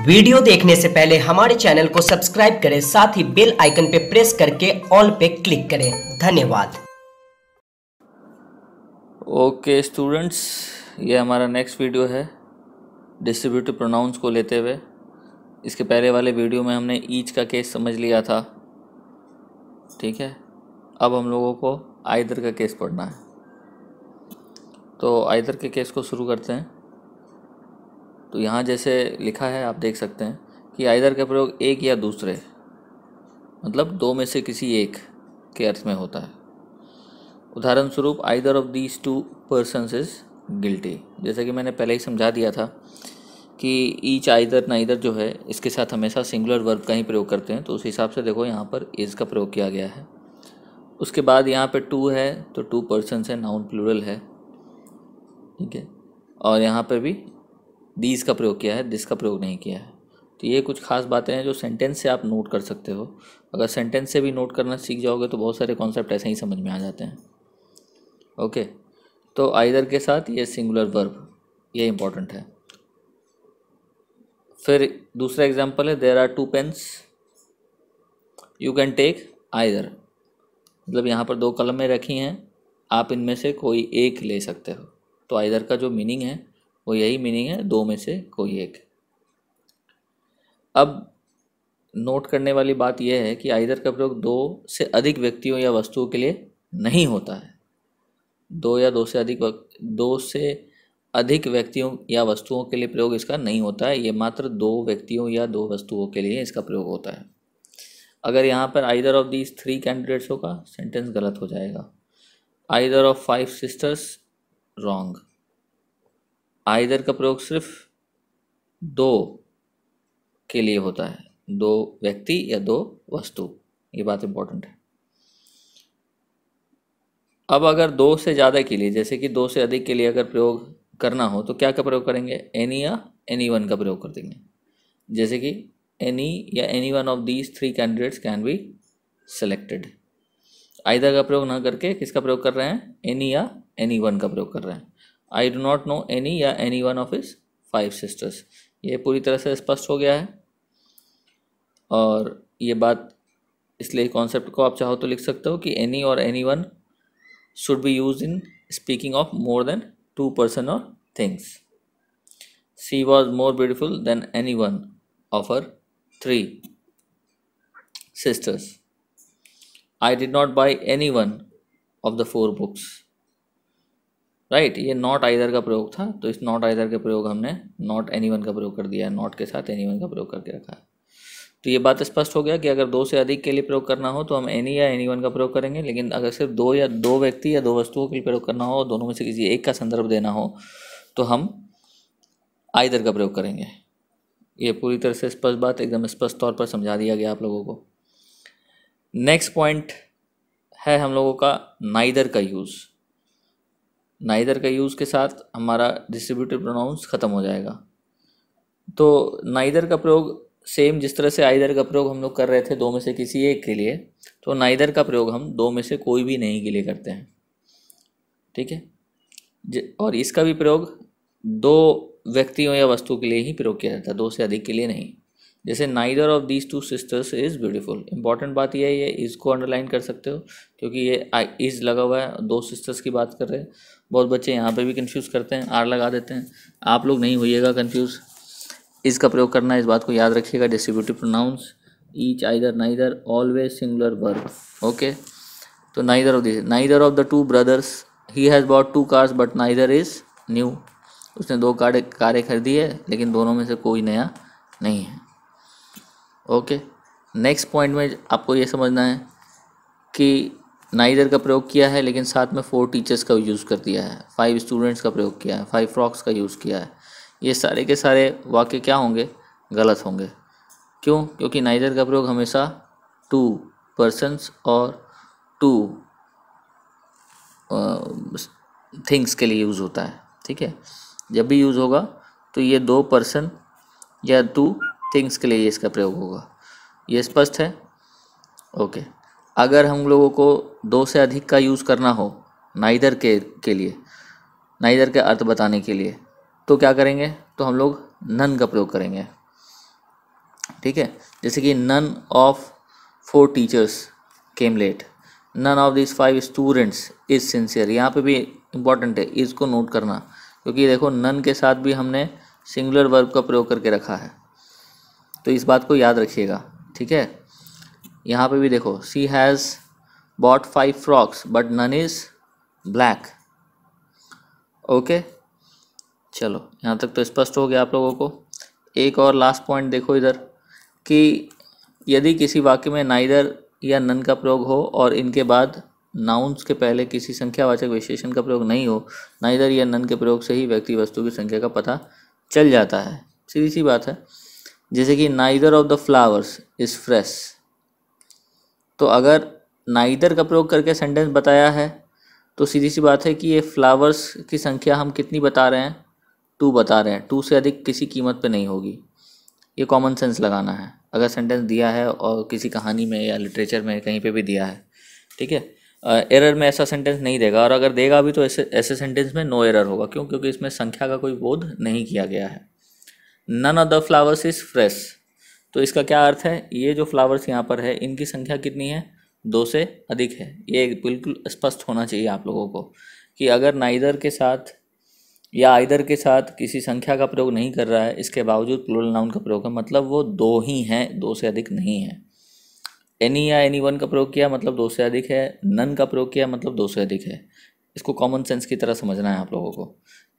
Video देखने से पहले हमारे चैनल को सब्सक्राइब करें, साथ ही बेल आइकन पे प्रेस करके ऑल पे क्लिक करें। धन्यवाद। ओके स्टूडेंट्स, ये हमारा नेक्स्ट वीडियो है डिस्ट्रीब्यूटिव प्रोनाउंस को लेते हुए। इसके पहले वाले वीडियो में हमने ईच का केस समझ लिया था, ठीक है। अब हम लोगों को आइदर का केस पढ़ना है, तो आइदर के केस को शुरू करते हैं। तो यहाँ जैसे लिखा है आप देख सकते हैं कि आइदर का प्रयोग एक या दूसरे, मतलब दो में से किसी एक के अर्थ में होता है। उदाहरण स्वरूप either of these two persons is guilty. जैसे कि मैंने पहले ही समझा दिया था कि ईच, आइदर, नाइदर जो है इसके साथ हमेशा सिंगुलर वर्ब का ही प्रयोग करते हैं। तो उस हिसाब से देखो यहाँ पर इज़ का प्रयोग किया गया है। उसके बाद यहाँ पे टू है तो टू पर्सन्स है, नाउन प्लूरल है, ठीक है। और यहाँ पर भी दीज का प्रयोग किया है, दिस का प्रयोग नहीं किया है। तो ये कुछ खास बातें हैं जो सेंटेंस से आप नोट कर सकते हो। अगर सेंटेंस से भी नोट करना सीख जाओगे तो बहुत सारे कॉन्सेप्ट ऐसे ही समझ में आ जाते हैं। ओके, तो आइदर के साथ ये सिंगुलर वर्ब, ये इंपॉर्टेंट है। फिर दूसरा एग्जांपल है there are two pens, you can take either. मतलब यहाँ पर दो कलमें रखी हैं, आप इनमें से कोई एक ले सकते हो। तो आइदर का जो मीनिंग है वो यही मीनिंग है, दो में से कोई एक। अब नोट करने वाली बात यह है कि आइदर का प्रयोग दो से अधिक व्यक्तियों या वस्तुओं के लिए नहीं होता है। दो से अधिक व्यक्तियों या वस्तुओं के लिए प्रयोग इसका नहीं होता है। ये मात्र दो व्यक्तियों या दो वस्तुओं के लिए इसका प्रयोग होता है। अगर यहाँ पर either of these three candidates होगा, सेंटेंस गलत हो जाएगा। Either of five sisters, wrong. Either का प्रयोग सिर्फ दो के लिए होता है, दो व्यक्ति या दो वस्तु, ये बात इंपॉर्टेंट है। अब अगर दो से ज़्यादा के लिए, जैसे कि दो से अधिक के लिए अगर प्रयोग करना हो तो क्या का प्रयोग करेंगे? एनी या एनी वन का प्रयोग कर देंगे। जैसे कि एनी या any one of these three candidates can be selected. Either का प्रयोग ना करके किसका प्रयोग कर रहे हैं? एनी या एनी वन का प्रयोग कर रहे हैं। I do not know any या any one of his five sisters. ये पूरी तरह से स्पष्ट हो गया है। और ये बात इसलिए कॉन्सेप्ट को आप चाहो तो लिख सकते हो कि एनी और any one should be use in speaking of more than two person और things. She was more beautiful than any one of her three sisters. I did not buy any one of the four books. Right, ये not either का प्रयोग था, तो इस not either के प्रयोग हमने नॉट एनी वन का प्रयोग कर दिया है, नॉट के साथ एनी वन का प्रयोग करके रखा है। तो ये बात स्पष्ट हो गया कि अगर दो से अधिक के लिए प्रयोग करना हो तो हम एनी या एनी वन का प्रयोग करेंगे, लेकिन अगर सिर्फ दो व्यक्ति या दो वस्तुओं के लिए प्रयोग करना हो और दोनों में से किसी एक का संदर्भ देना हो तो हम आइदर का प्रयोग करेंगे। ये पूरी तरह से स्पष्ट बात, एकदम स्पष्ट तौर पर समझा दिया गया आप लोगों को। नेक्स्ट पॉइंट है हम लोगों का नाइदर का यूज़। नाइदर का यूज़ के साथ हमारा डिस्ट्रीब्यूटिव प्रोनाउंस ख़त्म हो जाएगा। तो नाइदर का प्रयोग सेम जिस तरह से आइदर का प्रयोग हम लोग कर रहे थे दो में से किसी एक के लिए, तो नाइदर का प्रयोग हम दो में से कोई भी नहीं के लिए करते हैं, ठीक है। और इसका भी प्रयोग दो व्यक्तियों या वस्तु के लिए ही प्रयोग किया जाता है, दो से अधिक के लिए नहीं। जैसे neither of these two sisters is beautiful. Important बात यह है, ये इसको अंडरलाइन कर सकते हो क्योंकि ये इज़ लगा हुआ है, दो सिस्टर्स की बात कर रहे हैं। बहुत बच्चे यहाँ पे भी कंफ्यूज करते हैं, आर लगा देते हैं। आप लोग नहीं होइएगा कंफ्यूज, इसका प्रयोग करना है, इस बात को याद रखिएगा। Distributive pronouns each, either, neither, always singular verb. Okay, तो neither of the two brothers, he has bought two cars but neither is new. उसने दो कारें खरीदी है लेकिन दोनों में से कोई नया नहीं है। ओके, नेक्स्ट पॉइंट में आपको ये समझना है कि नाइदर का प्रयोग किया है लेकिन साथ में फोर टीचर्स का यूज़ कर दिया है, फाइव स्टूडेंट्स का प्रयोग किया है, फाइव फ्रॉक्स का यूज़ किया है। ये सारे के सारे वाक्य क्या होंगे? गलत होंगे। क्यों? क्योंकि नाइदर का प्रयोग हमेशा टू पर्सन्स और टू थिंग्स के लिए यूज़ होता है, ठीक है। जब भी यूज़ होगा तो ये दो पर्सन या टू थिंग्स के लिए इसका प्रयोग होगा। ये स्पष्ट है? ओके, अगर हम लोगों को दो से अधिक का यूज़ करना हो नाइदर के लिए, नाइदर के अर्थ बताने के लिए, तो क्या करेंगे? तो हम लोग नन का प्रयोग करेंगे। ठीक है, जैसे कि none of 4 teachers came late, none of this 5 students is sincere. यहाँ पे भी इम्पॉर्टेंट है, इसको नोट करना, क्योंकि देखो नन के साथ भी हमने सिंगुलर वर्ब का प्रयोग करके रखा है, तो इस बात को याद रखिएगा। ठीक है, यहाँ पे भी देखो, she has bought 5 frocks but none is black. Okay, चलो यहाँ तक तो स्पष्ट हो गया आप लोगों को। एक और लास्ट पॉइंट देखो इधर, कि यदि किसी वाक्य में नाइदर या नन का प्रयोग हो और इनके बाद नाउन्स के पहले किसी संख्यावाचक विशेषण का प्रयोग नहीं हो, नाइदर या नन के प्रयोग से ही व्यक्ति वस्तु की संख्या का पता चल जाता है। सीधी सी बात है, जैसे कि neither of the flowers is fresh, तो अगर नाइदर का प्रयोग करके सेंटेंस बताया है तो सीधी सी बात है कि ये फ्लावर्स की संख्या हम कितनी बता रहे हैं, 2 बता रहे हैं, 2 से अधिक किसी कीमत पे नहीं होगी। ये कॉमन सेंस लगाना है अगर सेंटेंस दिया है और किसी कहानी में या लिटरेचर में कहीं पे भी दिया है। ठीक है, एरर में ऐसा सेंटेंस नहीं देगा, और अगर देगा भी तो ऐसे सेंटेंस में नो एरर होगा। क्यों? क्योंकि इसमें संख्या का कोई बोध नहीं किया गया है। None of the flowers is fresh, तो इसका क्या अर्थ है, ये जो फ्लावर्स यहाँ पर है इनकी संख्या कितनी है, 2 से अधिक है। ये बिल्कुल स्पष्ट होना चाहिए आप लोगों को कि अगर नाइदर के साथ या आइदर के साथ किसी संख्या का प्रयोग नहीं कर रहा है, इसके बावजूद प्लूरल नाउन का प्रयोग है, मतलब वो 2 ही हैं, 2 से अधिक नहीं है। एनी या एनी वन का प्रयोग किया मतलब 2 से अधिक है, नन का प्रयोग किया मतलब 2 से अधिक है। इसको कॉमन सेंस की तरह समझना है आप लोगों को।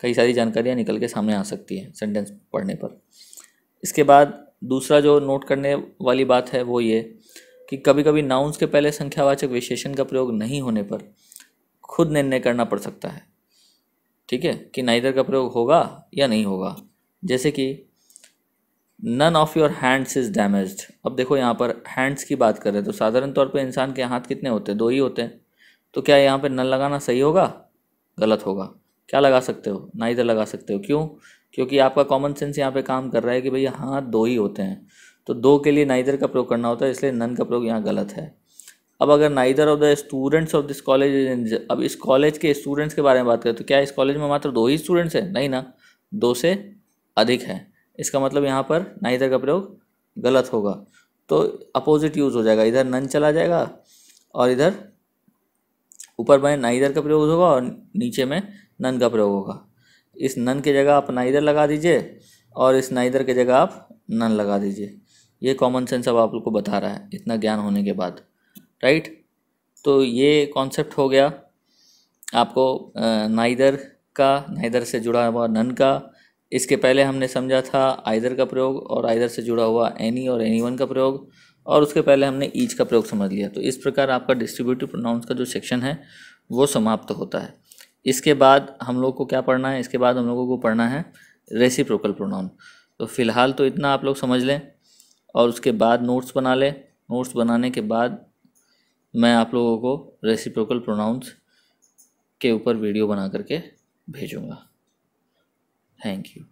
कई सारी जानकारियाँ निकल के सामने आ सकती हैं सेंटेंस पढ़ने पर। इसके बाद दूसरा जो नोट करने वाली बात है वो ये कि कभी कभी नाउन्स के पहले संख्यावाचक विशेषण का प्रयोग नहीं होने पर खुद निर्णय करना पड़ सकता है। ठीक है, कि नाइदर का प्रयोग होगा या नहीं होगा। जैसे कि none of your hands is damaged. अब देखो यहाँ पर हैंड्स की बात कर रहे हैं, तो साधारण तौर पे इंसान के हाथ कितने होते हैं, 2 ही होते हैं। तो क्या यहाँ पे नन लगाना सही होगा, गलत होगा? क्या लगा सकते हो, नाइदर लगा सकते हो। क्यों? क्योंकि आपका कॉमन सेंस यहाँ पे काम कर रहा है कि भैया हाथ 2 ही होते हैं, तो 2 के लिए नाइदर का प्रयोग करना होता है, इसलिए नन का प्रयोग यहाँ गलत है। अब अगर neither of the students of this college, अब इस कॉलेज के स्टूडेंट्स के बारे में बात करें तो क्या इस कॉलेज में मात्र 2 ही स्टूडेंट्स हैं? नहीं ना, 2 से अधिक हैं। इसका मतलब यहाँ पर नाइदर का प्रयोग गलत होगा, तो अपोजिट यूज़ हो जाएगा, इधर नन चला जाएगा और इधर ऊपर में नाइदर का प्रयोग होगा और नीचे में नन का प्रयोग होगा। इस नन की जगह आप नाइदर लगा दीजिए और इस नाइदर की जगह आप नन लगा दीजिए। ये कॉमन सेंस अब आप लोग को बता रहा है इतना ज्ञान होने के बाद, राइट। तो ये कॉन्सेप्ट हो गया आपको नाइदर का, नाइदर से जुड़ा हुआ नन का। इसके पहले हमने समझा था आइदर का प्रयोग और आइदर से जुड़ा हुआ एनी और एनी वन का प्रयोग, और उसके पहले हमने ईच का प्रयोग समझ लिया। तो इस प्रकार आपका डिस्ट्रीब्यूटिव प्रोनाउंस का जो सेक्शन है वो समाप्त होता है। इसके बाद हम लोग को क्या पढ़ना है, इसके बाद हम लोगों को पढ़ना है रेसिप्रोकल प्रोनाउन। तो फ़िलहाल तो इतना आप लोग समझ लें और उसके बाद नोट्स बना लें। नोट्स बनाने के बाद मैं आप लोगों को रेसिप्रोकल प्रोनाउंस के ऊपर वीडियो बना करके भेजूँगा। Thank you.